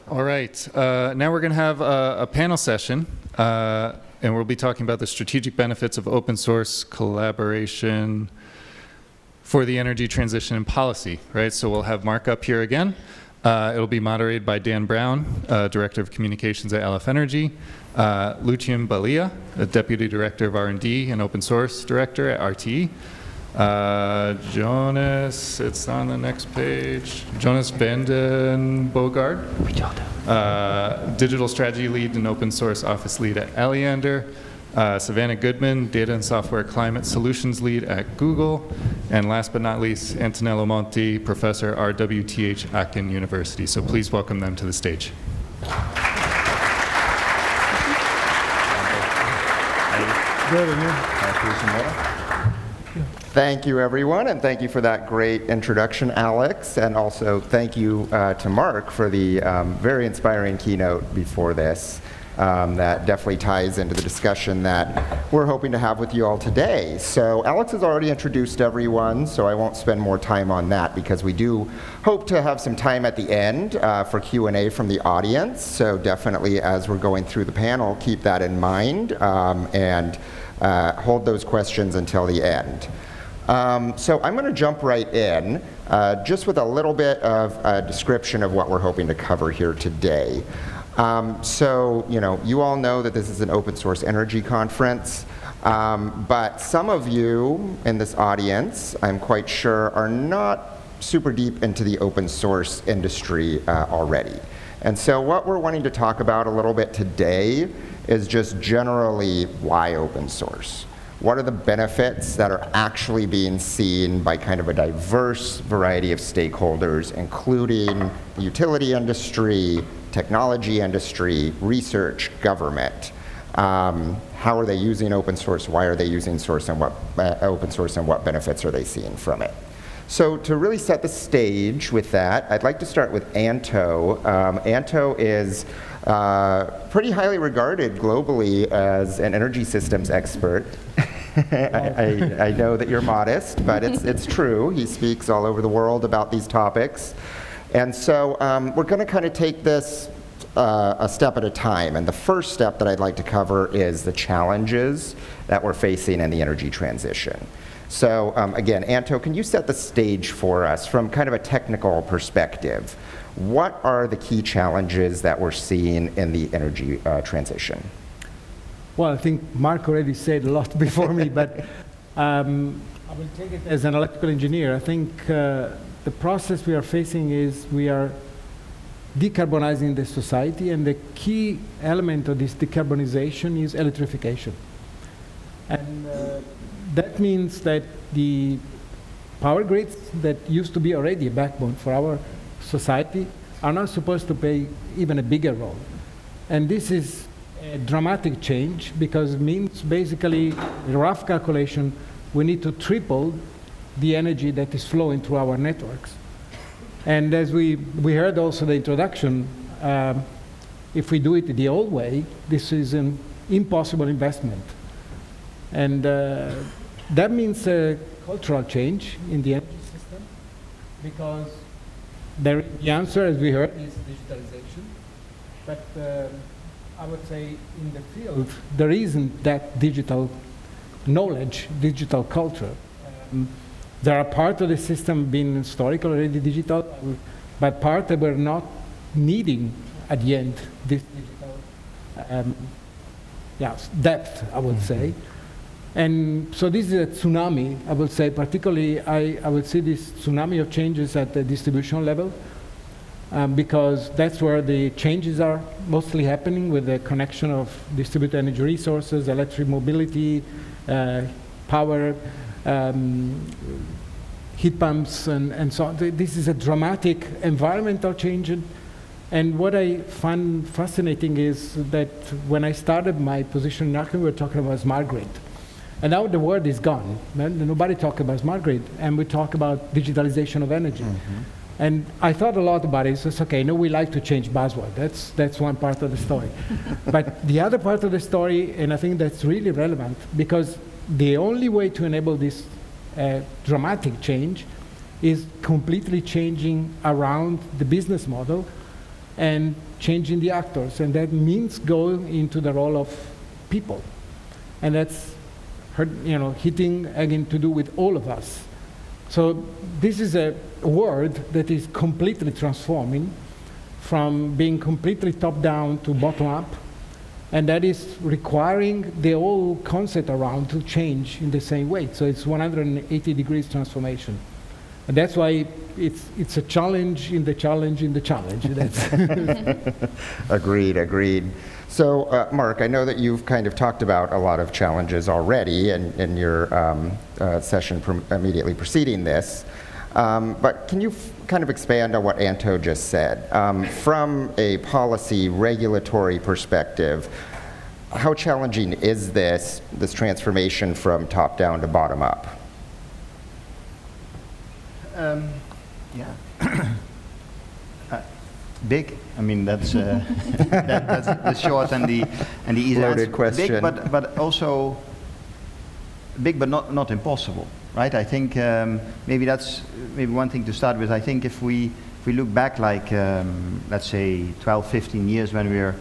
All right. Now we're going to have a panel session, and we'll be talking about the strategic benefits of open source collaboration for the energy transition and policy, right? So we'll have Mark up here again. It'll be moderated by Dan Brown, Director of Communications at LF Energy, Lucian Balea, Deputy Director of R&D and Open Source Director at RTE, Jonas, it's on the next page, Jonas Vanden Bogaard, Digital Strategy Lead and Open Source Office Lead at Alliander, Savannah Goodman, Data and Software Climate Solutions Lead at Google, and last but not least, Antonello Monti, Professor RWTH Aachen University. So please welcome them to the stage. Thank you, everyone, and thank you for that great introduction, Alex, and also thank you to Mark for the very inspiring keynote before this. That definitely ties into the discussion that we're hoping to have with you all today. So Alex has already introduced everyone, so I won't spend more time on that because we do hope to have some time at the end for Q&A from the audience. So definitely as we're going through the panel, keep that in mind and hold those questions until the end. So I'm going to jump right in just with a little bit of a description of what we're hoping to cover here today. So, you all know that this is an open source energy conference, but some of you in this audience, I'm quite sure, are not super deep into the open source industry already. And so what we're wanting to talk about a little bit today is just generally why open source. What are the benefits that are actually being seen by kind of a diverse variety of stakeholders, including the utility industry, technology industry, research, government. How are they using open source? Why are they using source and what open source and what benefits are they seeing from it? So to really set the stage with that, I'd like to start with Anto. Anto is pretty highly regarded globally as an energy systems expert. I know that you're modest, but it's true. He speaks all over the world about these topics. And so we're going to kind of take this a step at a time. And the first step that I'd like to cover is the challenges that we're facing in the energy transition. So again, Anto, can you set the stage for us from kind of a technical perspective? What are the key challenges that we're seeing in the energy transition? Well, I think Mark already said a lot before me, but I will take it as an electrical engineer. I think the process we are facing is we are decarbonizing the society, and the key element of this decarbonization is electrification. And that means that the power grids that used to be already a backbone for our society are now supposed to play even a bigger role. And this is a dramatic change because it means basically, in rough calculation, we need to triple the energy that is flowing through our networks. And as we heard also the introduction, if we do it the old way, this is an impossible investment. And that means a cultural change in the energy system because the answer, as we heard, is digitalization. But I would say in the field, there isn't that digital knowledge, digital culture. There are parts of the system being historically already digital, but part that we're not needing at the end this digital depth, I would say. And so this is a tsunami, I would say, particularly I would see this tsunami of changes at the distribution level because that's where the changes are mostly happening with the connection of distributed energy resources, electric mobility, power, heat pumps, and so on. This is a dramatic environmental change. And what I find fascinating is that when I started my position in Aachen, we were talking about smart grid. And now the word is gone. Nobody talks about smart grid, and we talk about digitalization of energy. Mm-hmm. And I thought a lot about it. So it's okay, we like to change buzzword. That's one part of the story. But the other part of the story, and I think that's really relevant, because the only way to enable this dramatic change is completely changing around the business model and changing the actors. And that means going into the role of people. And that's, hitting, again, to do with all of us. So this is a world that is completely transforming from being completely top-down to bottom-up, and that is requiring the whole concept around to change in the same way. So it's 180 degrees transformation. And that's why it's a challenge in the challenge in the challenge. Agreed. So, Mark, I know that you've kind of talked about a lot of challenges already in your session immediately preceding this. But can you kind of expand on what Anto just said? From a policy regulatory perspective, how challenging is this transformation from top down to bottom up? Big. I mean, that's that's the short and the easy Loaded answer. question. Big, but also big, but not impossible, right? I think maybe that's one thing to start with. I think if we look back, like let's say 12, 15 years when we were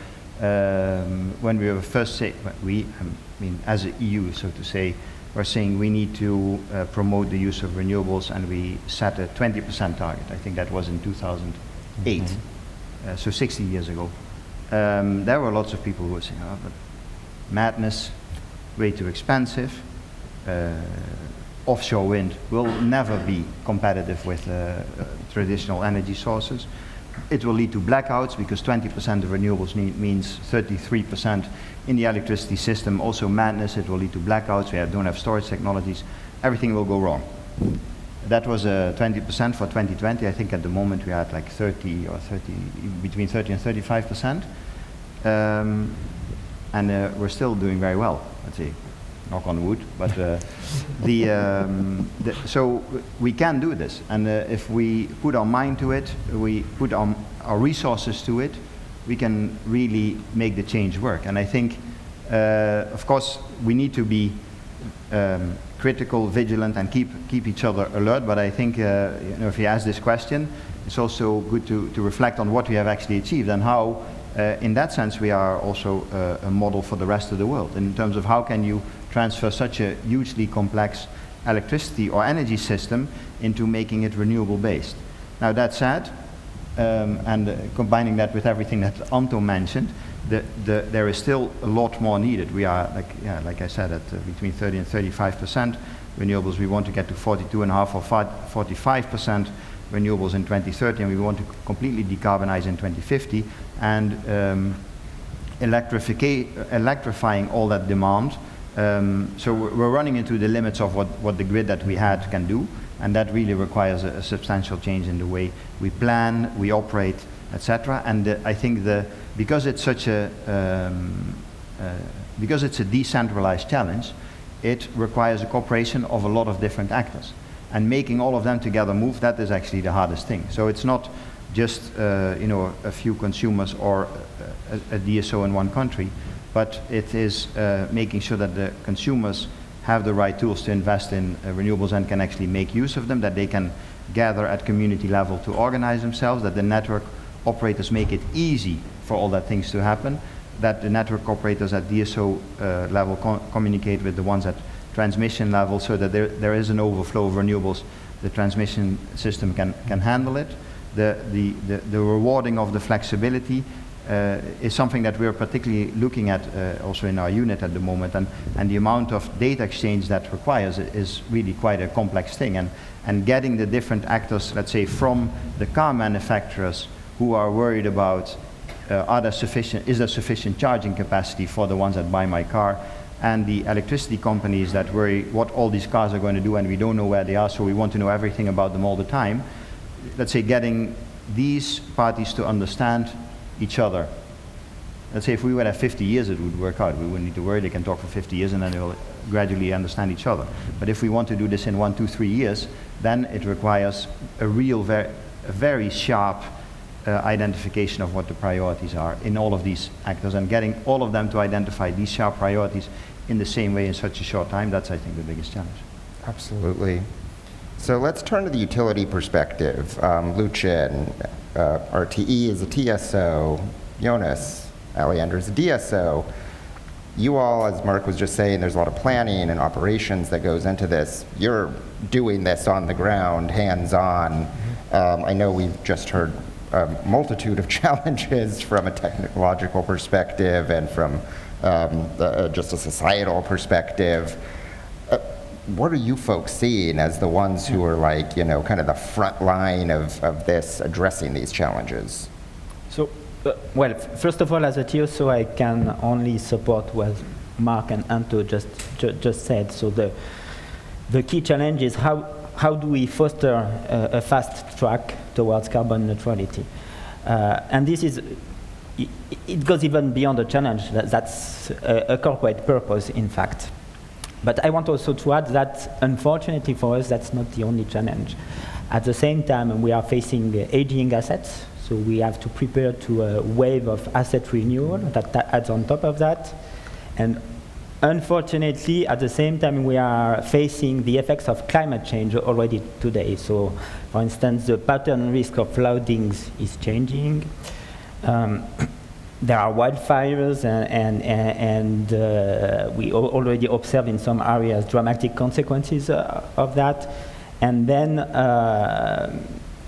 first as an EU, so to say, we're saying we need to promote the use of renewables, and we set a 20% target. I think that was in 2008. So 16 years ago. There were lots of people who were saying, oh, but madness, way too expensive. Offshore wind will never be competitive with traditional energy sources. It will lead to blackouts because 20% of renewables means 33% in the electricity system. Also madness, it will lead to blackouts. We don't have storage technologies. Everything will go wrong. That was 20% for 2020. I think at the moment we are at like between 30 and 35%. And we're still doing very well, let's say, knock on wood. But so we can do this. And if we put our mind to it, we put our resources to it, we can really make the change work. And I think, of course, we need to be critical, vigilant, and keep each other alert. But I think if you ask this question, it's also good to reflect on what we have actually achieved and how, in that sense, we are also a model for the rest of the world in terms of how can you transfer such a hugely complex electricity or energy system into making it renewable based. Now that said, and combining that with everything that Anto mentioned, there is still a lot more needed. We are, like I said, at between 30 and 35% renewables. We want to get to 42.5 or 45% renewables in 2030, and we want to completely decarbonize in 2050, and electrifying all that demand. So we're running into the limits of what the grid that we had can do, and that really requires a substantial change in the way we plan, we operate, etc. And I think because it's such a decentralized challenge, it requires a cooperation of a lot of different actors, and making all of them together move, that is actually the hardest thing. So it's not just a few consumers or a DSO in one country, but it is making sure that the consumers have the right tools to invest in renewables and can actually make use of them, that they can gather at community level to organize themselves, that the network operators make it easy for all that things to happen, that the network operators at DSO level communicate with the ones at transmission level so that there is an overflow of renewables, the transmission system can handle it. The rewarding of the flexibility is something that we're particularly looking at also in our unit at the moment, and the amount of data exchange that requires is really quite a complex thing, and getting the different actors, let's say from the car manufacturers who are worried about is there sufficient charging capacity for the ones that buy my car, and the electricity companies that worry what all these cars are going to do and we don't know where they are, so we want to know everything about them all the time. Let's say getting these parties to understand each other. Let's say if we would have 50 years, it would work out. We wouldn't need to worry. They can talk for 50 years and then they will gradually understand each other. But if we want to do this in 1, 2, 3 years, then it requires a real, very sharp identification of what the priorities are in all of these actors, and getting all of them to identify these sharp priorities in the same way in such a short time. That's, I think, the biggest challenge. Absolutely. So let's turn to the utility perspective. Lucian, RTE is a TSO, Jonas, Alliander is a DSO. You all, as Mark was just saying, there's a lot of planning and operations that goes into this. You're doing this on the ground, hands-on. I know we've just heard a multitude of challenges from a technological perspective and from just a societal perspective. What are you folks seeing as the ones who are like, you know, kind of the front line of this, addressing these challenges? So, well, first of all, as a TSO, I can only support what Mark and Anto just said. So the key challenge is how do we foster a fast track towards carbon neutrality? And this is, it goes even beyond the challenge. That's a corporate purpose, in fact. But I want also to add that, unfortunately for us, that's not the only challenge. At the same time, we are facing aging assets. So we have to prepare to a wave of asset renewal that adds on top of that. And unfortunately, at the same time, we are facing the effects of climate change already today. So, for instance, the pattern risk of floodings is changing. There are wildfires, and we already observe in some areas dramatic consequences of that. And then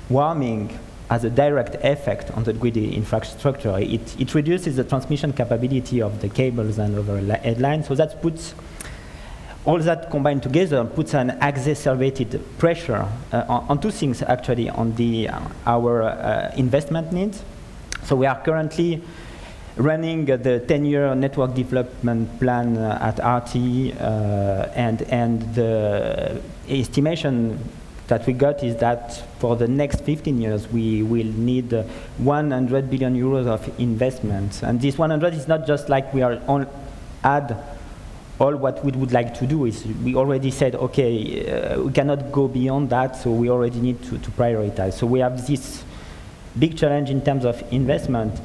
warming has a direct effect on the grid infrastructure. It reduces the transmission capability of the cables and overhead lines, so that puts all that combined together puts an exacerbated pressure on two things, actually, on our investment needs. So we are currently running the 10-year network development plan at RTE, and the estimation that we got is that for the next 15 years, we will need 100 billion euros of investment. And this 100 is not just like we are add all what we would like to do. Is we already said, okay, we cannot go beyond that, so we already need to prioritize. So we have this big challenge in terms of investment.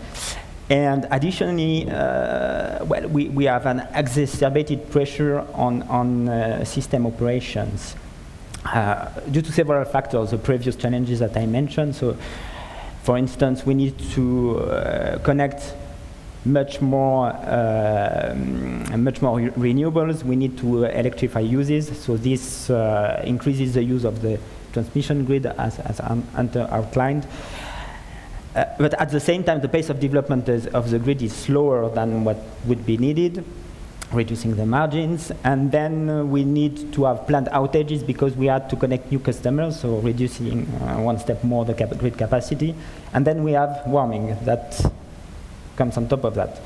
And additionally, well, we have an exacerbated pressure on system operations. Due to several factors, the previous challenges that I mentioned. So, for instance, we need to connect much more renewables. We need to electrify uses. So this increases the use of the transmission grid, as Ante outlined. But at the same time, the pace of development of the grid is slower than what would be needed, reducing the margins. And then we need to have planned outages because we had to connect new customers, so reducing one step more the grid capacity. And then we have warming that comes on top of that.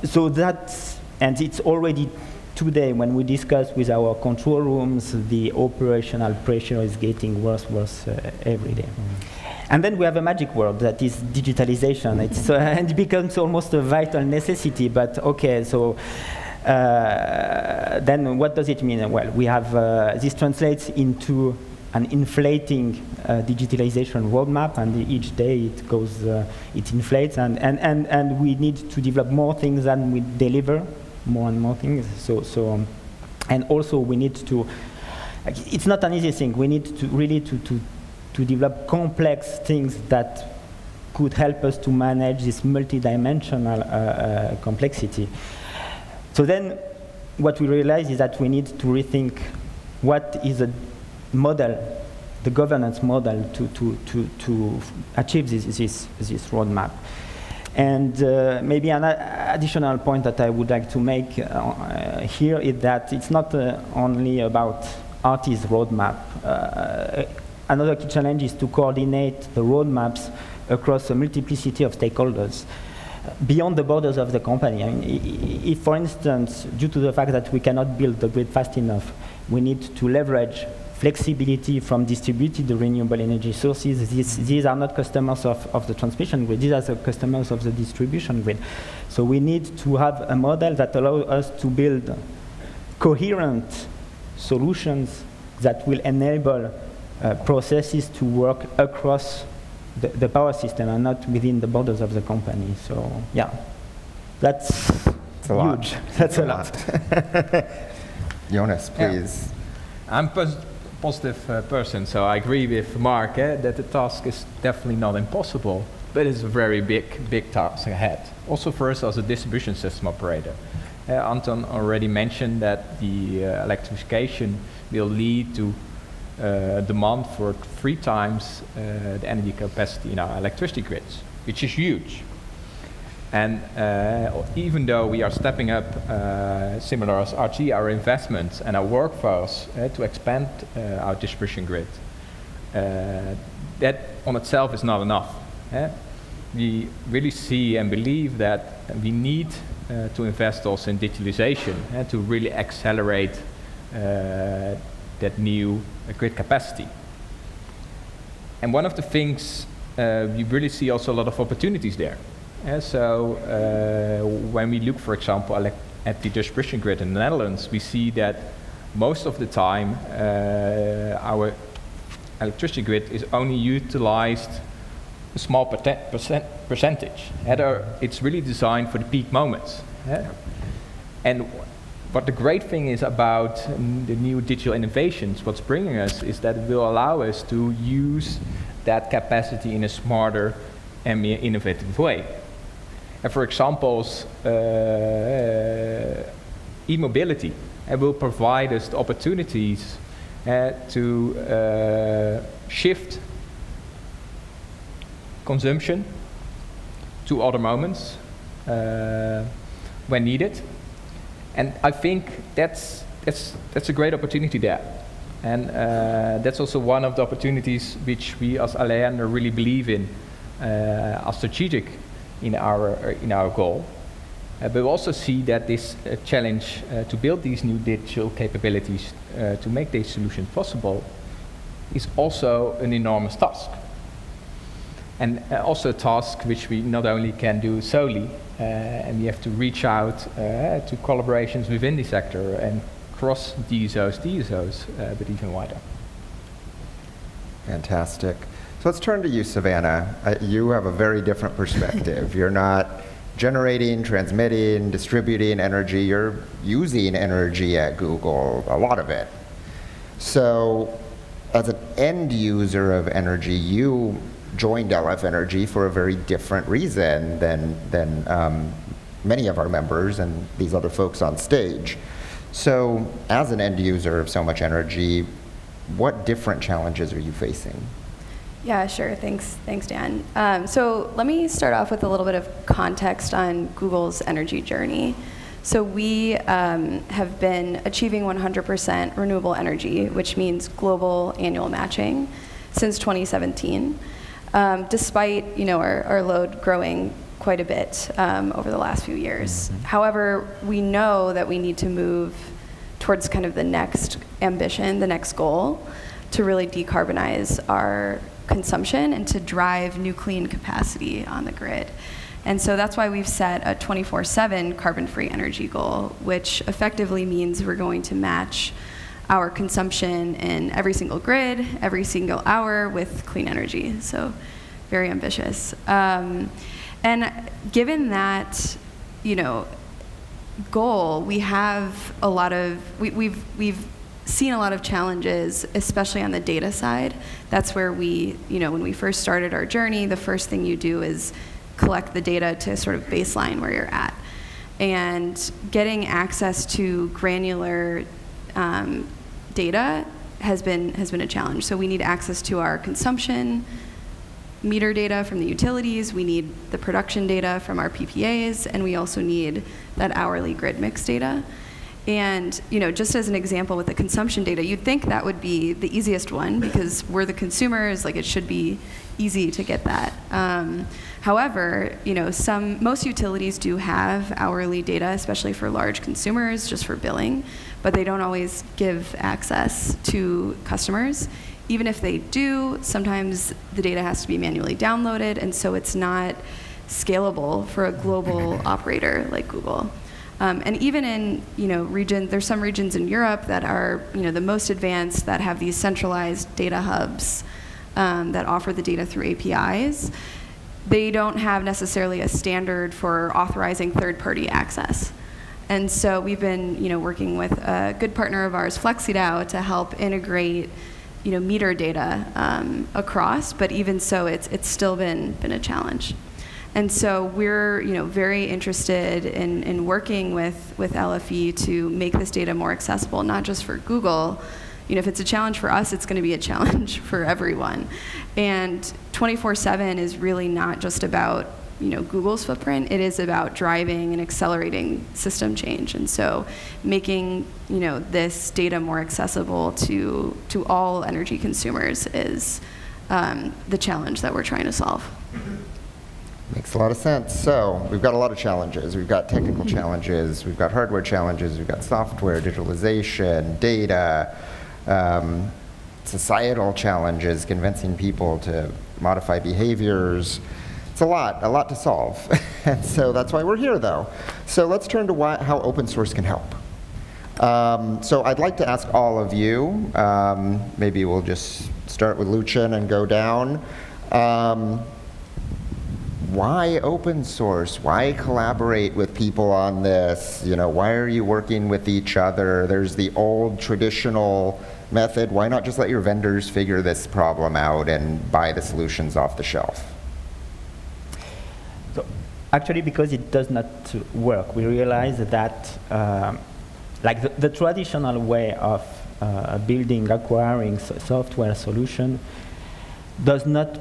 So that's, and it's already today, when we discuss with our control rooms, the operational pressure is getting worse every day. And then we have a magic word that is digitalization. It's, and it becomes almost a vital necessity, but okay, so then what does it mean? Well, we have, this translates into an inflating digitalization roadmap, and each day it goes, it inflates, and we need to develop more things than we deliver, more and more things. So and also we need to, it's not an easy thing, we need to really to develop complex things that could help us to manage this multidimensional complexity. So then what we realize is that we need to rethink what is a model, the governance model to achieve this roadmap. And maybe an additional point that I would like to make here is that it's not only about RT's roadmap. Another key challenge is to coordinate the roadmaps across a multiplicity of stakeholders beyond the borders of the company. I mean, if, for instance, due to the fact that we cannot build the grid fast enough, we need to leverage flexibility from distributed renewable energy sources. These are not customers of the transmission grid. These are the customers of the distribution grid. So we need to have a model that allows us to build coherent solutions that will enable processes to work across the power system and not within the borders of the company. So yeah, that's huge. That's a lot. Jonas, please. I'm positive person, so I agree with Mark that the task is definitely not impossible, but it's a very big task ahead. Also for us as a distribution system operator. Anton already mentioned that the electrification will lead to demand for 3 times the energy capacity in our electricity grids, which is huge. And even though we are stepping up, similar as RT, our investments and our workforce to expand our distribution grid, that on itself is not enough. We really see and believe that we need to invest also in digitalization to really accelerate that new grid capacity. And one of the things we really see also a lot of opportunities there. So when we look, for example, at the distribution grid in the Netherlands, we see that most of the time our electricity grid is only utilized a small percentage. It's really designed for the peak moments. And what the great thing is about the new digital innovations, what's bringing us, is that it will allow us to use that capacity in a smarter and more innovative way. And for examples, e-mobility will provide us the opportunities to shift consumption to other moments when needed. And I think that's a great opportunity there. And that's also one of the opportunities which we as Alliander really believe in as strategic in our goal. But we also see that this challenge to build these new digital capabilities to make these solutions possible is also an enormous task. And also a task which we not only can do solely, and we have to reach out to collaborations within the sector and cross DSOs, but even wider. Fantastic. So let's turn to you, Savannah. You have a very different perspective. You're not generating, transmitting, distributing energy. You're using energy at Google, a lot of it. So as an end user of energy, you joined LF Energy for a very different reason than many of our members and these other folks on stage. So as an end user of so much energy, what different challenges are you facing? Yeah, sure. Thanks, Dan. So let me start off with a little bit of context on Google's energy journey. So we have been achieving 100% renewable energy, which means global annual matching, since 2017, despite our load growing quite a bit over the last few years. Mm-hmm. However, we know that we need to move towards kind of the next ambition, the next goal, to really decarbonize our consumption and to drive new clean capacity on the grid. And so that's why we've set a 24/7 carbon-free energy goal, which effectively means we're going to match our consumption in every single grid, every single hour with clean energy. So very ambitious. And given that, goal, we have a lot of, we've seen a lot of challenges, especially on the data side. That's where we, when we first started our journey, the first thing you do is collect the data to sort of baseline where you're at. And getting access to granular data has been a challenge. So we need access to our consumption meter data from the utilities, we need the production data from our PPAs, and we also need that hourly grid mix data. And just as an example with the consumption data, you'd think that would be the easiest one because we're the consumers, like it should be easy to get that. However, most utilities do have hourly data, especially for large consumers, just for billing, but they don't always give access to customers. Even if they do, sometimes the data has to be manually downloaded, and so it's not scalable for a global operator like Google. And even in there's some regions in Europe that are the most advanced, that have these centralized data hubs that offer the data through APIs. They don't have necessarily a standard for authorizing third-party access. And so we've been, working with a good partner of ours, FlexiDAO, to help integrate, meter data across. But even so, it's still been a challenge. And so we're, very interested in working with LFE to make this data more accessible, not just for Google. If it's a challenge for us, it's going to be a challenge for everyone. And 24/7 is really not just about Google's footprint. It is about driving and accelerating system change. And so making this data more accessible to all energy consumers is the challenge that we're trying to solve. Makes a lot of sense. So we've got a lot of challenges. We've got technical challenges. We've got hardware challenges. We've got software, digitalization, data, societal challenges, convincing people to modify behaviors. It's a lot to solve. And so that's why we're here, though. So let's turn to how open source can help. So I'd like to ask all of you, maybe we'll just start with Lucian and go down. Why open source? Why collaborate with people on this? Why are you working with each other? There's the old traditional method. Why not just let your vendors figure this problem out and buy the solutions off the shelf? So actually, because it does not work, we realize that like the traditional way of building, acquiring software solution does not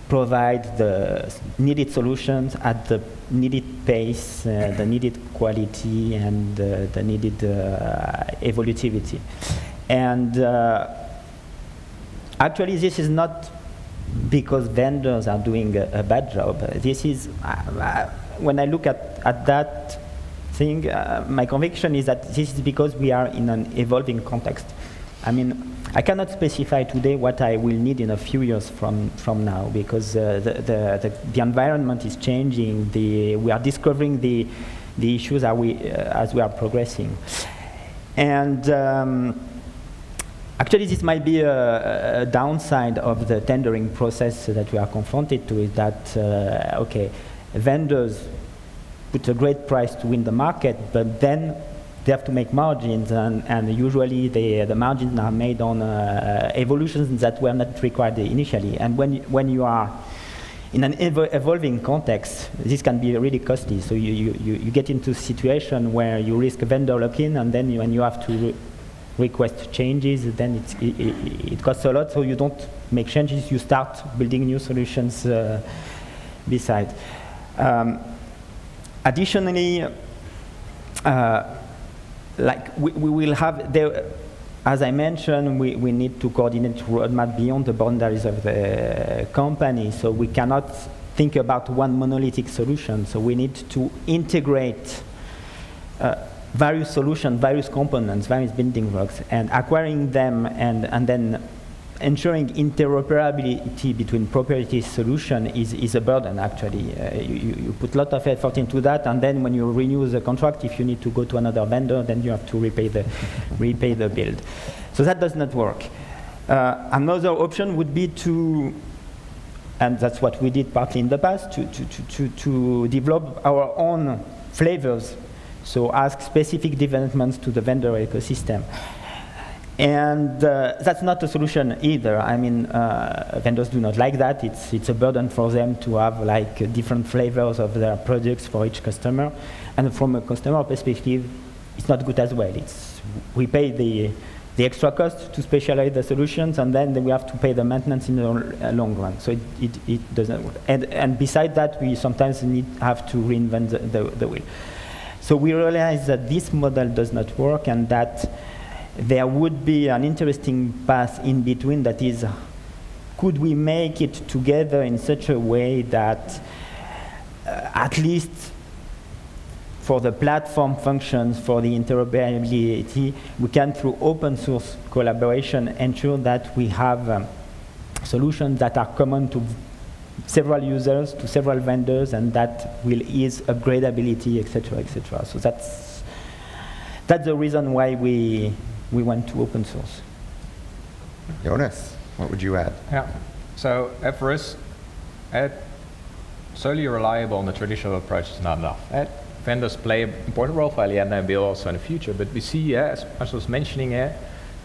provide the needed solutions at the needed pace, the needed quality, and the needed evolutivity. And actually, this is not because vendors are doing a bad job. This is, when I look at that thing, my conviction is that this is because we are in an evolving context. I mean, I cannot specify today what I will need in a few years from now, because the environment is changing. We are discovering the issues as we are progressing. And actually, this might be a downside of the tendering process that we are confronted to, is that, okay, vendors put a great price to win the market, but then they have to make margins, and usually the margins are made on evolutions that were not required initially. And when you are in an evolving context, this can be really costly. So you get into a situation where you risk vendor lock-in, and then when you have to request changes, then it costs a lot, so you don't make changes, you start building new solutions beside. Additionally, like we will have, as I mentioned, we need to coordinate roadmap beyond the boundaries of the company, so we cannot think about one monolithic solution. So we need to integrate various solutions, various components, various building blocks, and acquiring them and then ensuring interoperability between proprietary solution is a burden, actually. You put a lot of effort into that, and then when you renew the contract, if you need to go to another vendor, then you have to repay the build. So that does not work. Another option would be to, and that's what we did partly in the past, to develop our own flavors. So ask specific developments to the vendor ecosystem. And that's not a solution either. I mean, vendors do not like that. It's a burden for them to have like different flavors of their products for each customer. And from a customer perspective, it's not good as well. We pay the extra cost to specialize the solutions, and then we have to pay the maintenance in the long run. So it doesn't work. And besides that, we sometimes have to reinvent the wheel. So we realize that this model does not work, and that there would be an interesting path in between, that is, could we make it together in such a way that at least for the platform functions, for the interoperability, we can, through open source collaboration, ensure that we have solutions that are common to several users, to several vendors, and that will ease upgradability, etc., etc. So that's the reason why we went to open source. Jonas, what would you add? Yeah. So for us, solely reliable on the traditional approach is not enough. vendors play an important role for Alliander and will also in the future. But we see, as I was mentioning,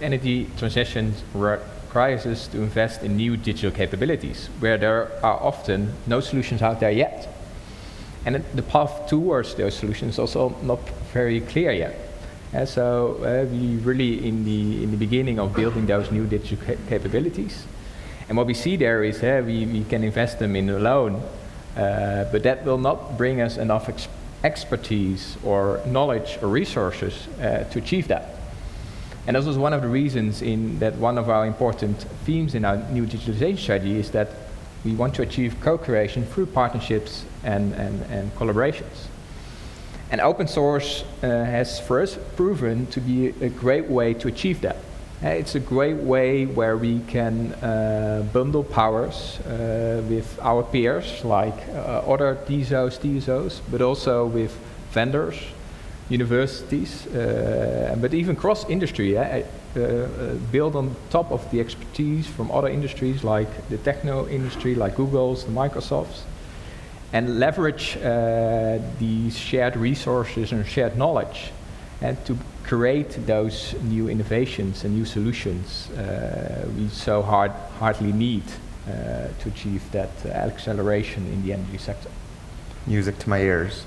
energy transition requires us to invest in new digital capabilities, where there are often no solutions out there yet. And the path towards those solutions is also not very clear yet. So we really in the beginning of building those new digital capabilities. And what we see there is we can invest them in alone, but that will not bring us enough expertise or knowledge or resources to achieve that. And this was one of the reasons in that one of our important themes in our new digitalization strategy is that we want to achieve co-creation through partnerships and collaborations. And open source has for us proven to be a great way to achieve that. It's a great way where we can bundle powers with our peers, like other DSOs, TSOs, but also with vendors, universities, but even cross-industry. Build on top of the expertise from other industries, like the techno industry, like Google's, the Microsofts, and leverage these shared resources and shared knowledge, and to create those new innovations and new solutions we so hardly need to achieve that acceleration in the energy sector. Music to my ears.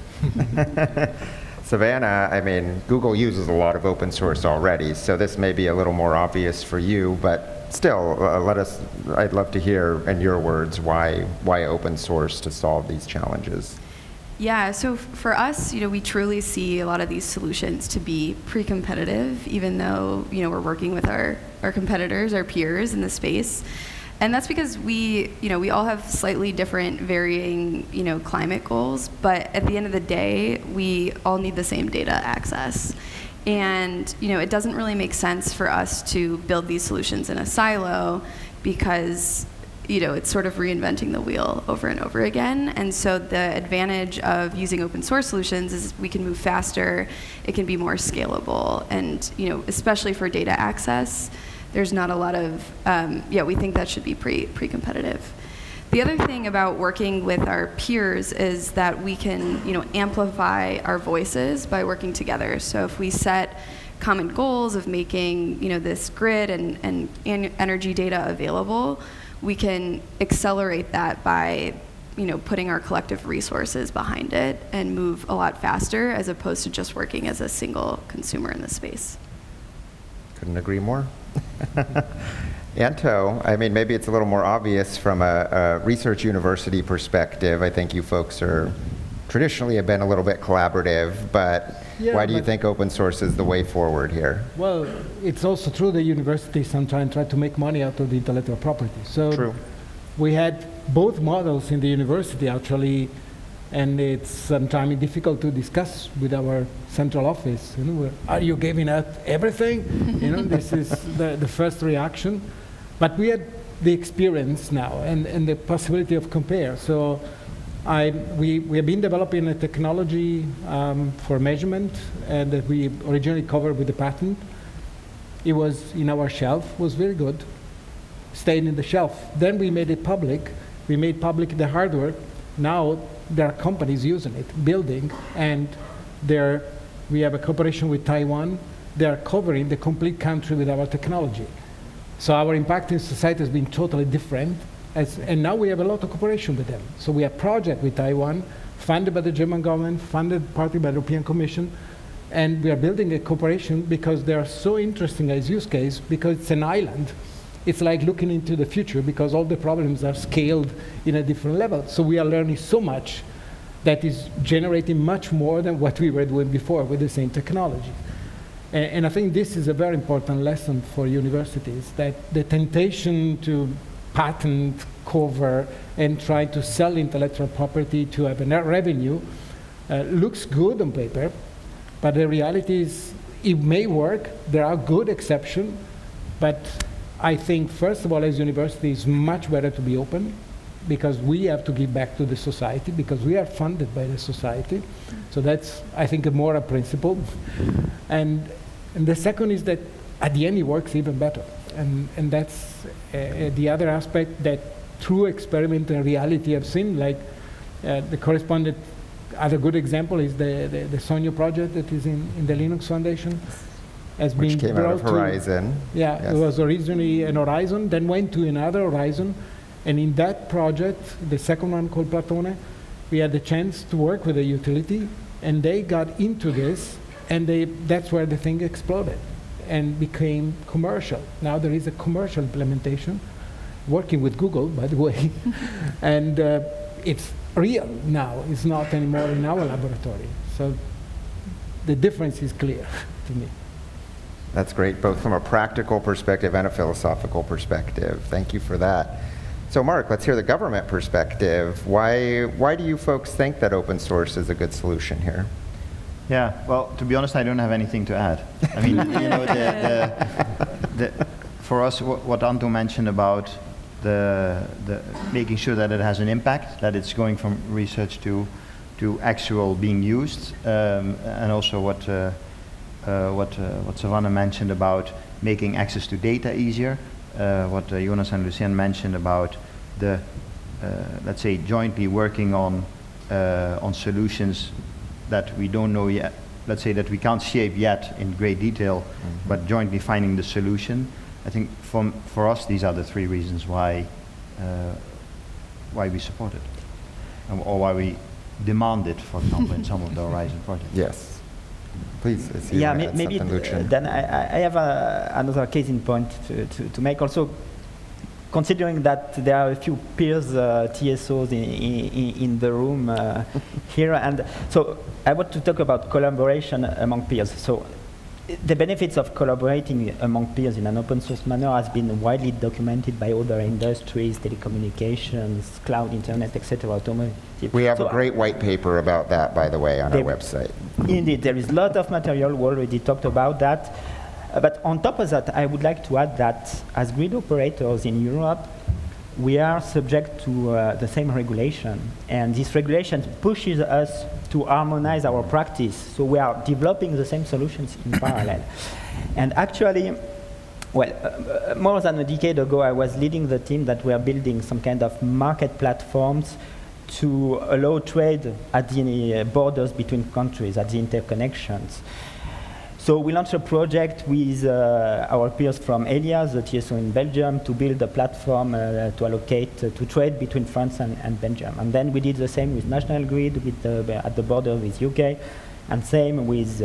Savannah, I mean, Google uses a lot of open source already, so this may be a little more obvious for you, but still, I'd love to hear in your words why open source to solve these challenges. Yeah, so for us, we truly see a lot of these solutions to be pre-competitive, even though, we're working with our competitors, our peers in the space. And that's because we all have slightly different varying, climate goals, but at the end of the day, we all need the same data access. And, it doesn't really make sense for us to build these solutions in a silo because, it's sort of reinventing the wheel over and over again. And so the advantage of using open source solutions is we can move faster, it can be more scalable, and, especially for data access, there's not a lot of, we think that should be pre-competitive. The other thing about working with our peers is that we can, amplify our voices by working together. So if we set common goals of making, this grid and energy data available, we can accelerate that by, putting our collective resources behind it and move a lot faster as opposed to just working as a single consumer in the space. Couldn't agree more. Anto, I mean, maybe it's a little more obvious from a research university perspective. I think you folks are traditionally have been a little bit collaborative, but why do you think open source is the way forward here? Well, it's also true that universities sometimes try to make money out of the intellectual property. So True. We had both models in the university actually, and it's sometimes difficult to discuss with our central office. Are you giving out everything? This is the first reaction. But we had the experience now and the possibility of compare. So we have been developing a technology for measurement and that we originally covered with the patent. It was in our shelf, was very good, stayed in the shelf. Then we made it public. We made public the hardware. Now there are companies using it, building, and we have a cooperation with Taiwan. They are covering the complete country with our technology. So our impact in society has been totally different, and now we have a lot of cooperation with them. So we have a project with Taiwan, funded by the German government, funded partly by the European Commission, and we are building a cooperation because they are so interesting as use case because it's an island. It's like looking into the future because all the problems are scaled in a different level. So we are learning so much that is generating much more than what we were doing before with the same technology. And I think this is a very important lesson for universities, that the temptation to patent, cover, and try to sell intellectual property to have a net revenue looks good on paper, but the reality is it may work. There are good exceptions, but I think, first of all, as universities, it's much better to be open because we have to give back to the society because we are funded by the society. So that's, I think, a moral principle. And the second is that at the end it works even better. And that's the other aspect that through experiment and reality I've seen, like the correspondent other good example is the Sonio project that is in the Linux Foundation. Has Which been came out of brought to- Horizon. Yeah, Yes. it was originally an Horizon, then went to another Horizon. And in that project, the second one called Platone, we had the chance to work with a utility, and they got into this, and that's where the thing exploded and became commercial. Now there is a commercial implementation, working with Google, by the way, and it's real now. It's not anymore in our laboratory. So the difference is clear to me. That's great, both from a practical perspective and a philosophical perspective. Thank you for that. So Mark, let's hear the government perspective. Why do you folks think that open source is a good solution here? Yeah, well, to be honest, I don't have anything to add. I mean, you know, for us, what Anto mentioned about the making sure that it has an impact, that it's going from research to actual being used, and also what Savannah mentioned about making access to data easier, what Jonas and Lucian mentioned about the, let's say, jointly working on solutions that we don't know yet, let's say that we can't shape yet in great detail, but jointly finding the solution. I think for us, these are the three reasons why we support it, or why we demand it, for example, in some of the Horizon projects. Yes. Please, I see you Yeah, wanna add maybe something, Lucian. then I have another case in point to make also, considering that there are a few peers, TSOs in the room here, and so I want to talk about collaboration among peers. So the benefits of collaborating among peers in an open source manner has been widely documented by other industries, telecommunications, cloud, internet, etc., automotive. We have So a great white paper about that, by the way, on our They- website. Indeed, there is a lot of material. We already talked about that. But on top of that, I would like to add that as grid operators in Europe, we are subject to the same regulation. And this regulation pushes us to harmonize our practice. So we are developing the same solutions in parallel. And actually, well, more than a decade ago, I was leading the team that were building some kind of market platforms to allow trade at the borders between countries, at the interconnections. So we launched a project with our peers from Elia, the TSO in Belgium, to build a platform to allocate, to trade between France and Belgium. And then we did the same with National Grid at the border with UK, and same with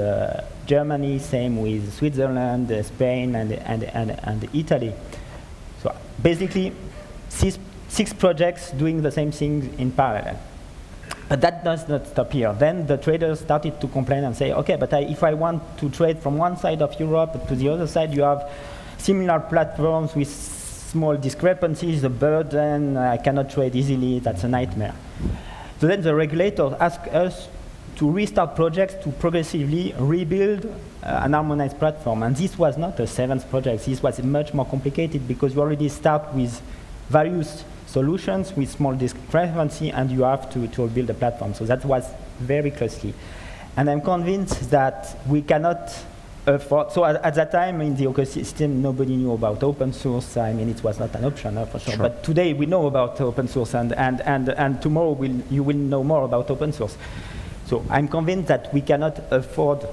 Germany, same with Switzerland, Spain, and Italy. So basically, six projects doing the same thing in parallel. But that does not stop here. Then the traders started to complain and say, okay, but if I want to trade from one side of Europe to the other side, you have similar platforms with small discrepancies, the burden, I cannot trade easily, that's a nightmare. So then the regulators asked us to restart projects to progressively rebuild an harmonized platform. And this was not a seventh project. This was much more complicated because you already start with various solutions with small discrepancy, and you have to build a platform. So that was very costly. And I'm convinced that we cannot afford, so at that time in the ecosystem, nobody knew about open source. I mean, it was not an option, for sure. Sure. But today we know about open source, and tomorrow you will know more about open source. So I'm convinced that we cannot afford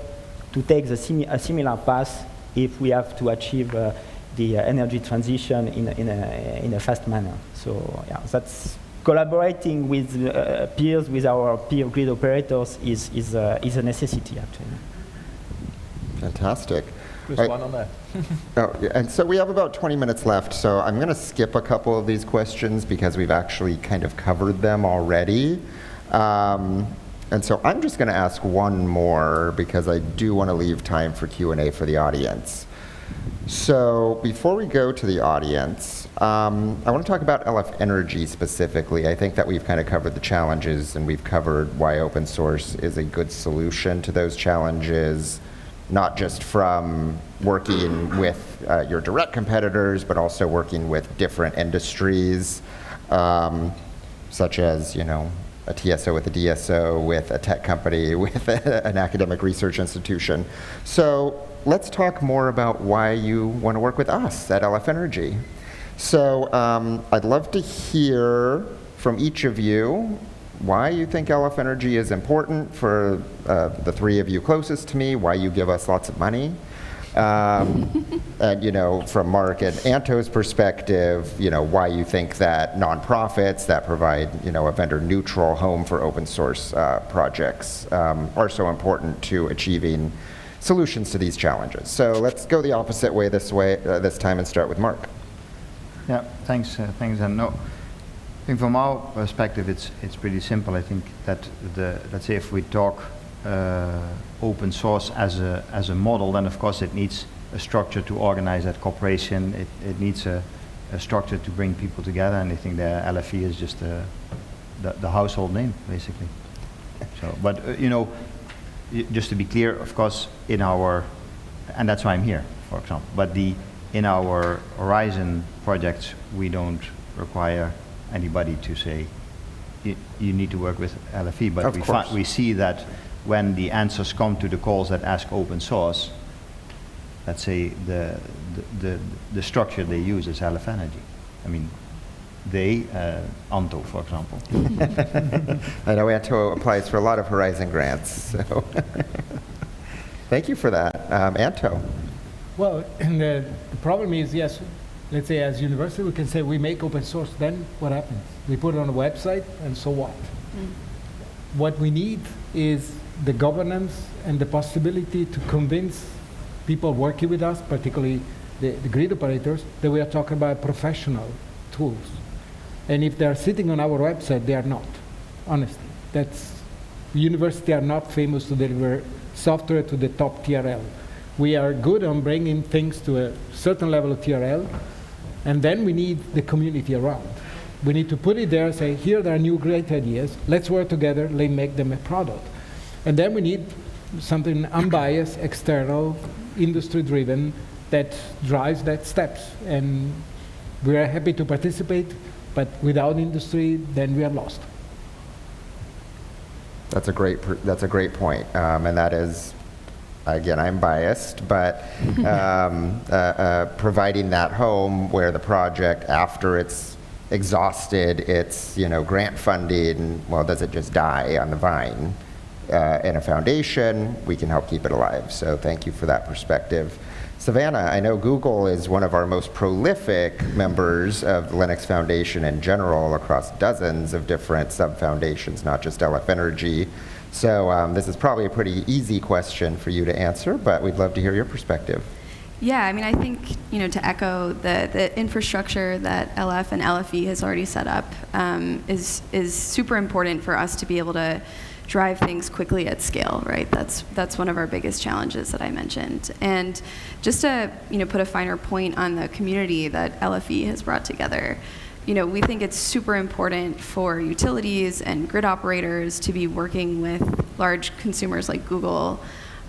to take a similar path if we have to achieve the energy transition in a fast manner. So yeah, that's collaborating with peers, with our peer grid operators is a necessity actually. Fantastic. Plus Right. one on that. Oh, yeah, and so we have about 20 minutes left, so I'm going to skip a couple of these questions because we've actually kind of covered them already. And so I'm just going to ask one more because I do want to leave time for Q&A for the audience. So before we go to the audience, I want to talk about LF Energy specifically. I think that we've kind of covered the challenges and we've covered why open source is a good solution to those challenges, not just from working with your direct competitors, but also working with different industries, such as, you know, a TSO with a DSO, with a tech company, with an academic research institution. So let's talk more about why you want to work with us at LF Energy. So I'd love to hear from each of you why you think LF Energy is important for the three of you closest to me, why you give us lots of money. And, you know, from Mark and Anto's perspective, you know, why you think that nonprofits that provide, you know, a vendor-neutral home for open source projects are so important to achieving solutions to these challenges. So let's go the opposite way this time and start with Mark. Yeah, thanks, and no. I think from our perspective, it's pretty simple. I think that let's say if we talk open source as a model, then of course it needs a structure to organize that cooperation. It needs a structure to bring people together, and I think the LFE is just the household name, basically. So, but you know, just to be clear, of course, in our, and that's why I'm here, for example. But in our Horizon projects, we don't require anybody to say you need to work with LFE. But we see that when the answers come to the calls that ask open source, let's say the structure they use is LF Energy. I mean, Anto, for example. I know Anto applies for a lot of Horizon grants, so thank you for that. Anto. Well, and the problem is, yes, let's say as university we can say we make open source, then what happens? We put it on a website, and so what? What we need is the governance and the possibility to convince people working with us, particularly the grid operators, that we are talking about professional tools. And if they are sitting on our website, they are not, honestly. Universities are not famous to deliver software to the top TRL. We are good on bringing things to a certain level of TRL, and then we need the community around. We need to put it there and say, here there are new great ideas, let's work together, let's make them a product. And then we need something unbiased, external, industry-driven, that drives that steps. And we are happy to participate, but without industry, then we are lost. That's a great point, and that is, again, I'm biased, but providing that home where the project, after it's exhausted its grant funding, well, does it just die on the vine? In a foundation, we can help keep it alive. So thank you for that perspective. Savannah, I know Google is one of our most prolific members of the Linux Foundation in general across dozens of different sub-foundations, not just LF Energy. So this is probably a pretty easy question for you to answer, but we'd love to hear your perspective. Yeah, I mean, I think, to echo the infrastructure that LF and LFE has already set up is super important for us to be able to drive things quickly at scale, right? That's one of our biggest challenges that I mentioned. And just to put a finer point on the community that LFE has brought together, we think it's super important for utilities and grid operators to be working with large consumers like Google,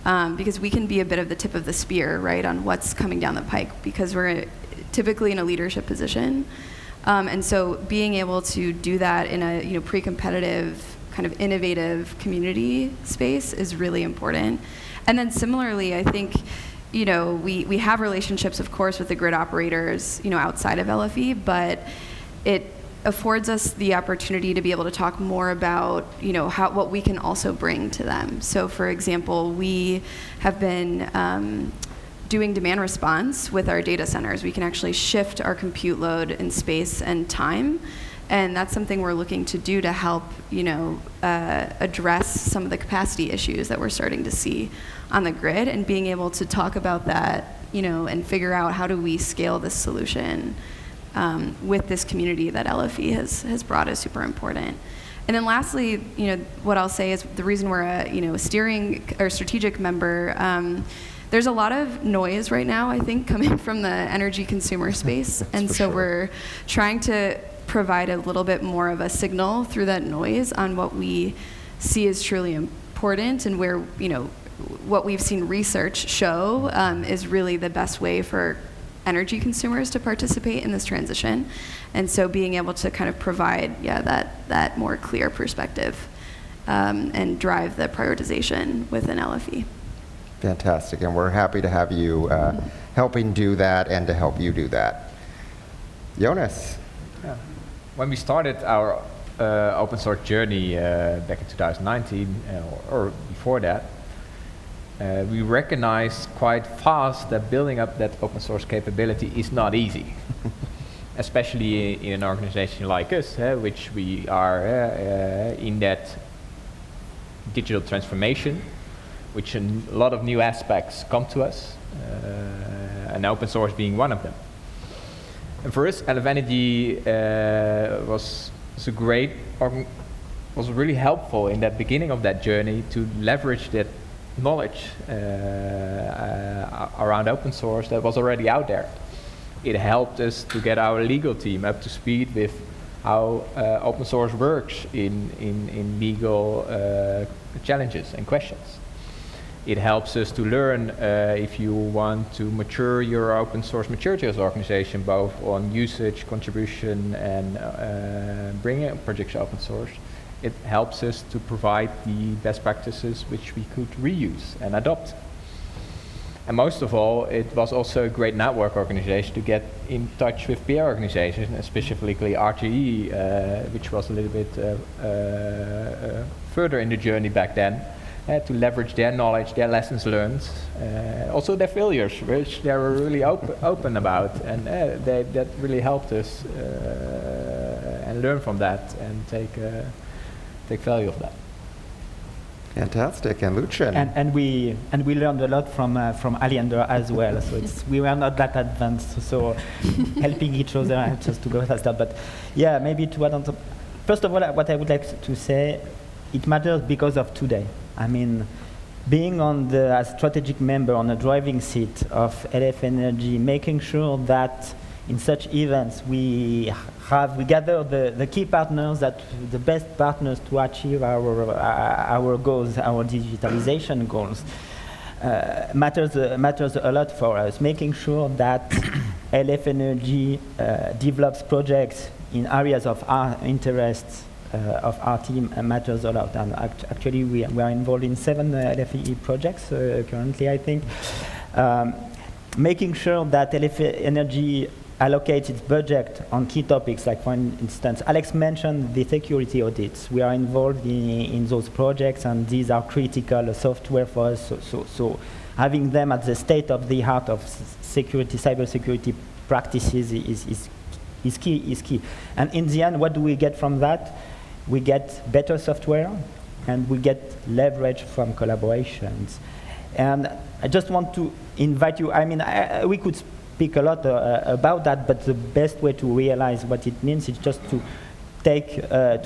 because we can be a bit of the tip of the spear, right, on what's coming down the pike, because we're typically in a leadership position. And so being able to do that in a pre-competitive, kind of innovative community space is really important. And then similarly, I think, we have relationships, of course, with the grid operators, outside of LFE, but it affords us the opportunity to be able to talk more about, what we can also bring to them. So, for example, we have been doing demand response with our data centers. We can actually shift our compute load in space and time. And that's something we're looking to do to help, address some of the capacity issues that we're starting to see on the grid, and being able to talk about that, and figure out how do we scale this solution with this community that LFE has brought is super important. And then lastly, what I'll say is the reason we're a steering or strategic member. There's a lot of noise right now, I think, coming from the energy consumer space, and so sure. We're trying to provide a little bit more of a signal through that noise on what we see as truly important, and where, what we've seen research show is really the best way for energy consumers to participate in this transition. And so being able to kind of provide, that more clear perspective and drive the prioritization within LFE. Fantastic, and we're happy to have you helping do that and to help you do that. Jonas. Yeah. When we started our open source journey back in 2019 or before that, we recognized quite fast that building up that open source capability is not easy. Especially in an organization like us, which we are in that digital transformation, which a lot of new aspects come to us, and open source being one of them. And for us, LF Energy was really helpful in that beginning of that journey to leverage that knowledge around open source that was already out there. It helped us to get our legal team up to speed with how open source works in legal challenges and questions. It helps us to learn if you want to mature your open source maturity as an organization, both on usage, contribution, and bringing projects open source. It helps us to provide the best practices which we could reuse and adopt. And most of all, it was also a great network organization to get in touch with peer organizations, and specifically RTE, which was a little bit further in the journey back then, to leverage their knowledge, their lessons learned, also their failures, which they were really open about, and that really helped us and learn from that and take value of that. Fantastic. And Lucian? And we learned a lot from Alliander as well. So we were not that advanced. So helping each other helps us to go faster. But yeah, maybe to add on top. First of all, what I would like to say, it matters because of today. I mean, being on a strategic member on a driving seat of LF Energy, making sure that in such events we gather the key partners, the best partners to achieve our goals, our digitalization goals, matters a lot for us. Making sure that LF Energy develops projects in areas of our interests of our team matters a lot. And actually, we are involved in 7 LFE projects currently, I think. Making sure that LF Energy allocates its budget on key topics, like for instance, Alex mentioned the security audits. We are involved in those projects, and these are critical software for us. So having them at the state of the art of security, cybersecurity practices is key. And in the end, what do we get from that? We get better software, and we get leverage from collaborations. And I just want to invite you. I mean, we could speak a lot about that, but the best way to realize what it means is just to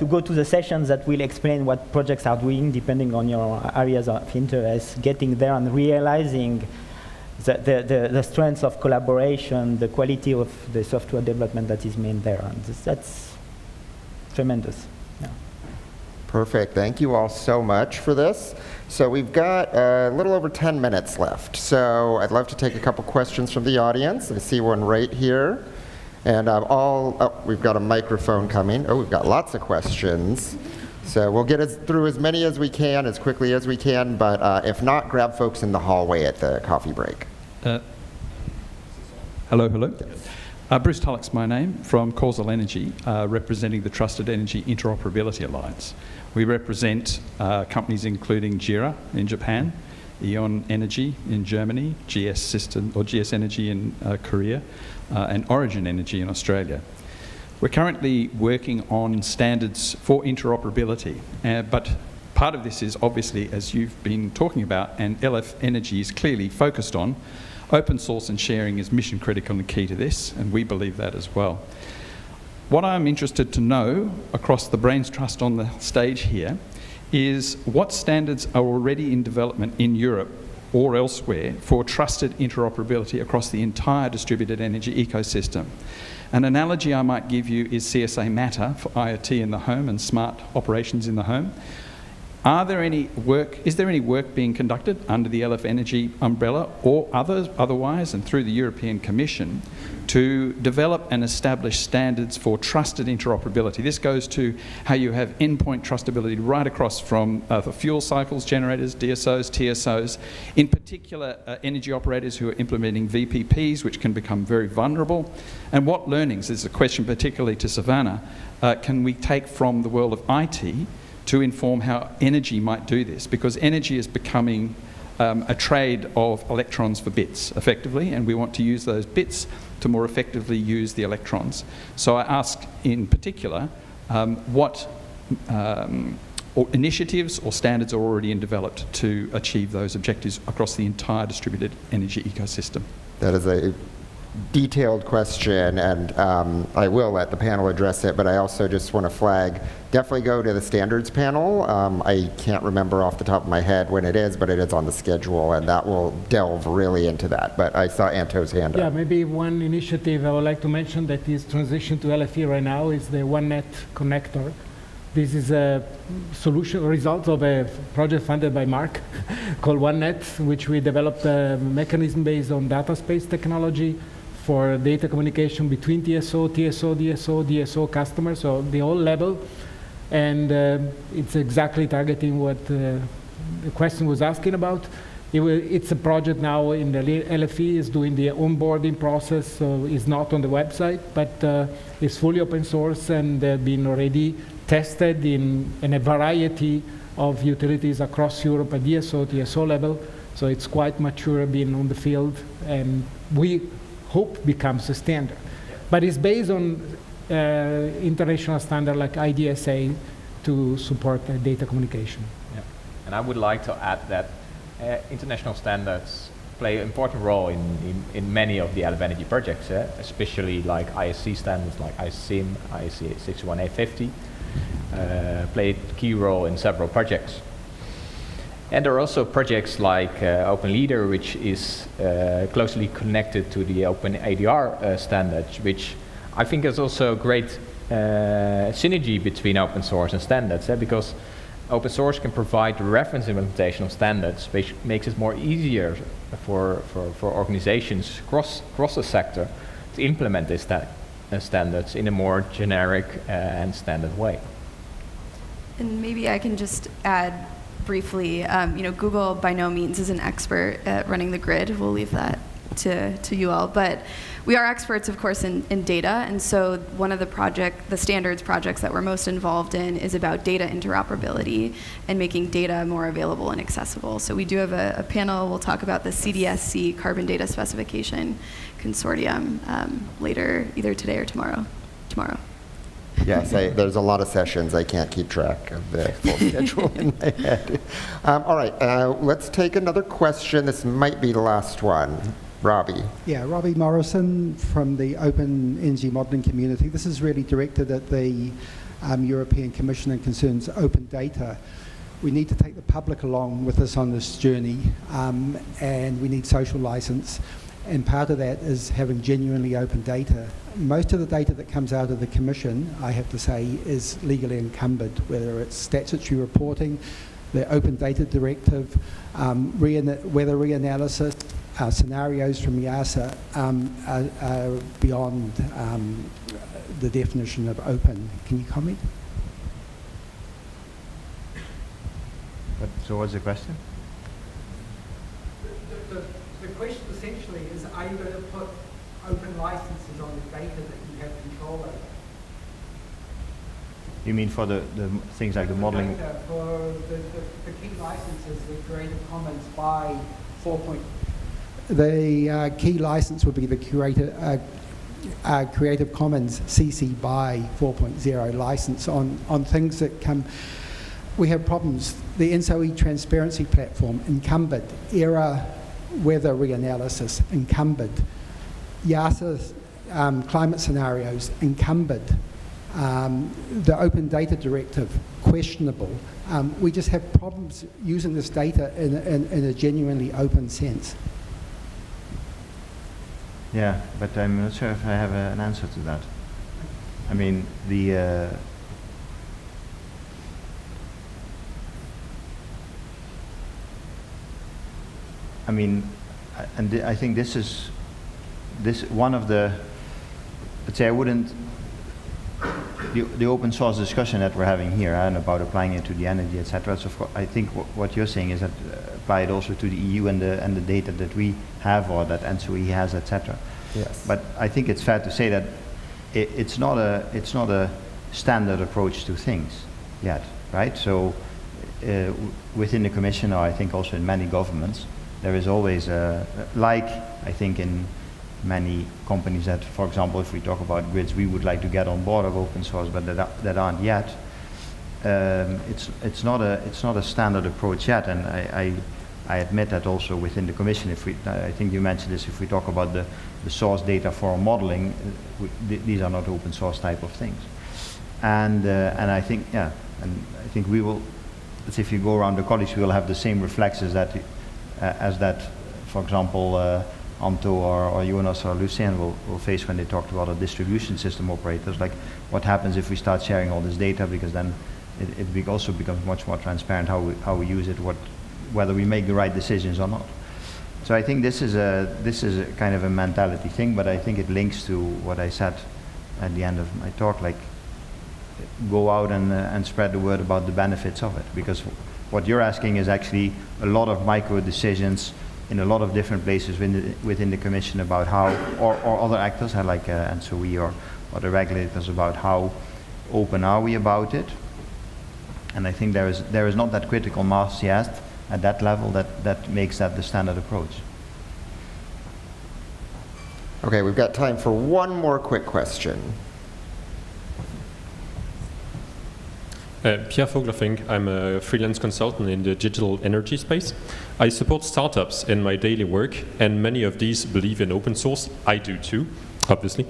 go to the sessions that will explain what projects are doing depending on your areas of interest, getting there and realizing the strengths of collaboration, the quality of the software development that is made there, and that's tremendous. Yeah. Perfect. Thank you all so much for this. So we've got a little over 10 minutes left. So I'd love to take a couple questions from the audience. I see one right here. And we've got a microphone coming. Oh, we've got lots of questions. So we'll get through as many as we can, as quickly as we can. But if not, grab folks in the hallway at the coffee break. Hello. Bruce Tulloch's my name, from Causal Energy, representing the Trusted Energy Interoperability Alliance. We represent companies including JERA in Japan, Eon Energy in Germany, GS Energy in Korea, and Origin Energy in Australia. We're currently working on standards for interoperability, but part of this is obviously, as you've been talking about, and LF Energy is clearly focused on, open source and sharing is mission critical and key to this, and we believe that as well. What I'm interested to know across the Brains Trust on the stage here is what standards are already in development in Europe or elsewhere for trusted interoperability across the entire distributed energy ecosystem. An analogy I might give you is CSA Matter for IoT in the home and smart operations in the home. Is there any work being conducted under the LF Energy umbrella or otherwise and through the European Commission to develop and establish standards for trusted interoperability? This goes to how you have endpoint trustability right across from the fuel cycles, generators, DSOs, TSOs, in particular energy operators who are implementing VPPs, which can become very vulnerable. And what learnings, this is a question particularly to Savannah, can we take from the world of IT to inform how energy might do this? Because energy is becoming a trade of electrons for bits, effectively, and we want to use those bits to more effectively use the electrons. So I ask in particular, what initiatives or standards are already developed to achieve those objectives across the entire distributed energy ecosystem? That is a detailed question, and I will let the panel address it, but I also just want to flag, definitely go to the standards panel. I can't remember off the top of my head when it is, but it is on the schedule, and that will delve really into that. But I saw Anto's hand Yeah, up. maybe one initiative I would like to mention that is transition to LFE right now is the OneNet connector. This is a result of a project funded by Mark called OneNet, which we developed a mechanism based on data space technology for data communication between TSO, DSO customers, so the whole level. And it's exactly targeting what the question was asking about. It's a project now in the LFE, is doing the onboarding process, so it's not on the website, but it's fully open source and been already tested in a variety of utilities across Europe at DSO, TSO level. So it's quite mature, being on the field, and we hope becomes a standard. But it's based on international standard like IDSA to support data communication. Yeah. And I would like to add that international standards play an important role in many of the LF Energy projects, especially like ISC standards like ISIM, ISC 61850, play a key role in several projects. And there are also projects like Open Leader, which is closely connected to the Open ADR standards, which I think is also a great synergy between open source and standards, because open source can provide reference implementation of standards, which makes it more easier for organizations across the sector to implement these standards in a more generic and standard way. And maybe I can just add briefly, Google by no means is an expert at running the grid. We'll leave that to you all. But we are experts, of course, in data. And so one of the standards projects that we're most involved in is about data interoperability and making data more available and accessible. So we do have a panel. We'll talk about the CDSC Carbon Data Specification Consortium later, either today or tomorrow. Yes, there's a lot of sessions. I can't keep track of the full schedule in my head. All right, let's take another question. This might be the last one. Robbie. Yeah, Robbie Morrison from the Open Energy Modelling Community. This is really directed at the European Commission and concerns open data. We need to take the public along with us on this journey, and we need social license. And part of that is having genuinely open data. Most of the data that comes out of the Commission, I have to say, is legally encumbered, whether it's statutory reporting, the Open Data Directive, weather reanalysis, scenarios from EASA are beyond the definition of open. Can you comment? So what's the question? The question essentially is, are you going to put open licenses on the data that you have control over? You mean for the things like the modeling? Data for the key licenses, the Creative Commons by 4. The key license would be the Creative Commons CC by 4.0 license on things that come. We have problems. The ENSOE transparency platform, encumbered. ERA weather reanalysis, encumbered. EASA climate scenarios, encumbered. The Open Data Directive, questionable. We just have problems using this data in a genuinely open sense. Yeah, but I'm not sure if I have an answer to that. I mean, I mean, I think this is one of the, let's say I wouldn't, the open source discussion that we're having here and about applying it to the energy, etc. So I think what you're saying is that apply it also to the EU and the data that we have or that NSOE has, etc. Yes. But I think it's fair to say that it's not a standard approach to things yet, right? So within the Commission, or I think also in many governments, there is always like I think in many companies that, for example, if we talk about grids, we would like to get on board of open source, but that aren't yet. It's not a standard approach yet, and I admit that also within the Commission. If we, I think you mentioned this. If we talk about the source data for modeling, these are not open source type of things. And I think I think we will. Let's say if you go around the college, we will have the same reflexes that as that, for example. Anto or Jonas or Lucian will face when they talk to other distribution system operators, like what happens if we start sharing all this data, because then it also becomes much more transparent how we use it, whether we make the right decisions or not. So I think this is a kind of a mentality thing, but I think it links to what I said at the end of my talk, like go out and spread the word about the benefits of it, because what you're asking is actually a lot of micro decisions in a lot of different places within the Commission about how, or other actors like NSOE or the regulators, about how open are we about it. And I think there is not that critical mass yet at that level that makes that the standard approach. Okay, we've got time for one more quick question. Pierre Vogelfink, I'm a freelance consultant in the digital energy space. I support startups in my daily work, and many of these believe in open source. I do too, obviously.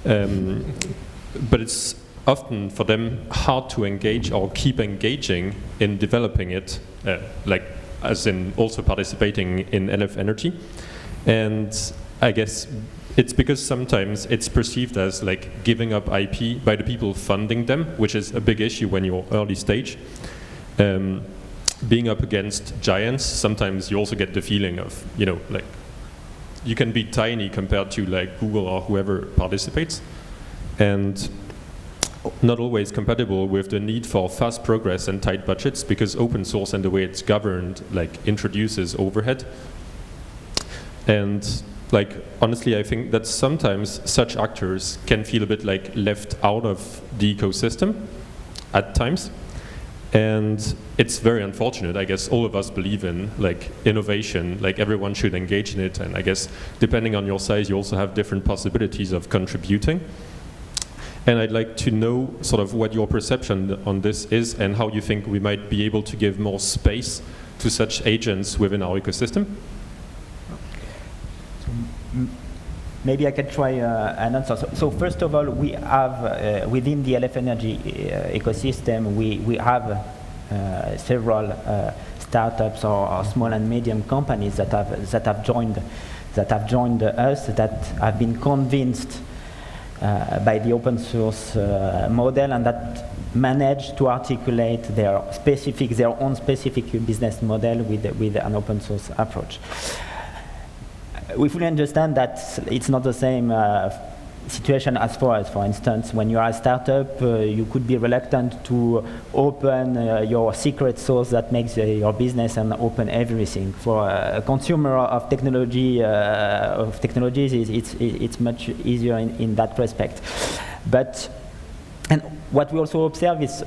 But it's often for them hard to engage or keep engaging in developing it, like as in also participating in LF Energy. And I guess it's because sometimes it's perceived as like giving up IP by the people funding them, which is a big issue when you're early stage. Being up against giants, sometimes you also get the feeling of, like you can be tiny compared to like Google or whoever participates, and not always compatible with the need for fast progress and tight budgets, because open source and the way it's governed like introduces overhead. And like, honestly, I think that sometimes such actors can feel a bit like left out of the ecosystem at times. And it's very unfortunate. I guess all of us believe in like innovation, like everyone should engage in it. And I guess depending on your size, you also have different possibilities of contributing. And I'd like to know sort of what your perception on this is and how you think we might be able to give more space to such agents within our ecosystem. Maybe I can try an answer. So first of all, we have within the LF Energy ecosystem, we have several startups or small and medium companies that have joined us, that have been convinced by the open source model, and that manage to articulate their own specific business model with an open source approach. We fully understand that it's not the same situation as far as, for instance, when you are a startup, you could be reluctant to open your secret source that makes your business and open everything. For a consumer of technologies, it's much easier in that respect. And what we also observe is,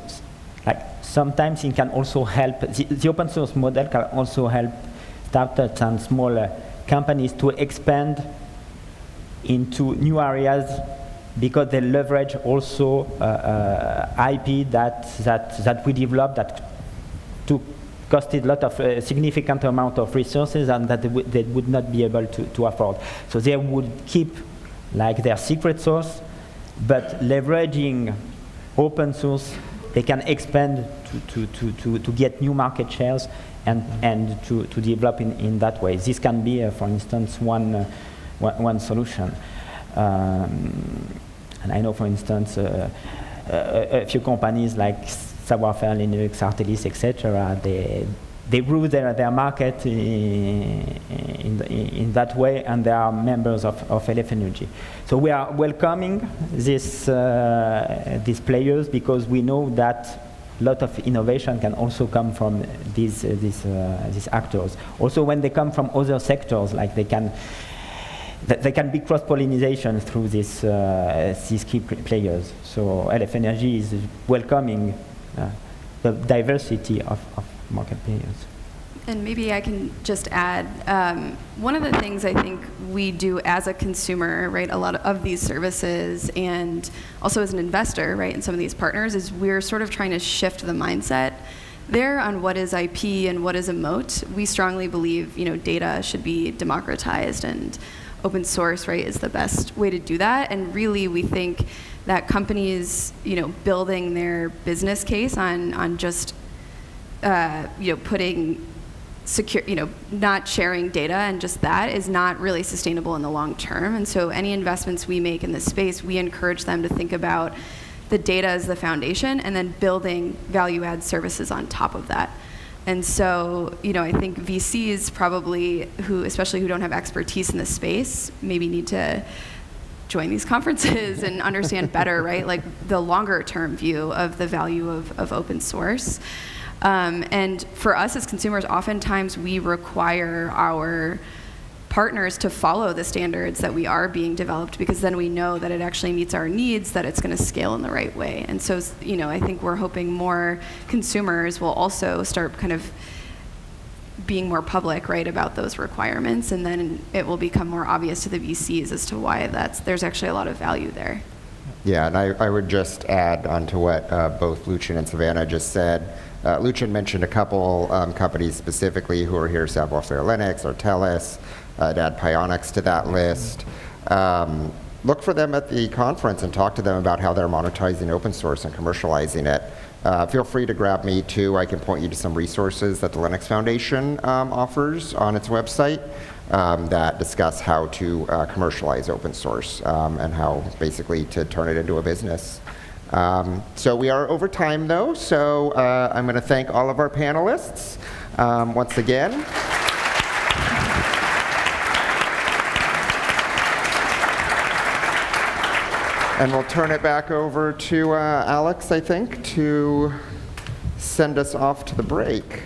like, sometimes it can also help. The open source model can also help startups and smaller companies to expand into new areas, because they leverage also IP that we developed that costed a lot of significant amount of resources and that they would not be able to afford. So they would keep like their secret source, but leveraging open source, they can expand to get new market shares and to develop in that way. This can be, for instance, one solution. And I know, for instance, a few companies like Savoir-Faire, Linux, Artelis, etc., they grew their market in that way, and they are members of LF Energy. So we are welcoming these players because we know that a lot of innovation can also come from these actors. Also, when they come from other sectors, like they can be cross-pollination through these key players. So LF Energy is welcoming the diversity of market players. And maybe I can just add, one of the things I think we do as a consumer, right, a lot of these services, and also as an investor, right, in some of these partners, is we're sort of trying to shift the mindset there on what is IP and what is a moat. We strongly believe, data should be democratized, and open source, right, is the best way to do that. And really, we think that companies, building their business case on just, putting secure, not sharing data and just that is not really sustainable in the long term. And so any investments we make in this space, we encourage them to think about the data as the foundation and then building value-add services on top of that. And so, I think VCs probably, especially who don't have expertise in this space, maybe need to join these conferences and understand better, right, like the longer-term view of the value of open source. And for us as consumers, oftentimes we require our partners to follow the standards that we are being developed, because then we know that it actually meets our needs, that it's going to scale in the right way. And so, I think we're hoping more consumers will also start kind of being more public, right, about those requirements, and then it will become more obvious to the VCs as to why there's actually a lot of value there. Yeah, and I would just add on to what both Lucian and Savannah just said. Lucian mentioned a couple companies specifically who are here, Savoir-Faire Linux or Telus. I'd add Pionix to that list. Look for them at the conference and talk to them about how they're monetizing open source and commercializing it. Feel free to grab me too. I can point you to some resources that the Linux Foundation offers on its website that discuss how to commercialize open source and how basically to turn it into a business. So we are over time though, so I'm going to thank all of our panelists once again. And we'll turn it back over to Alex, I think, to send us off to the break.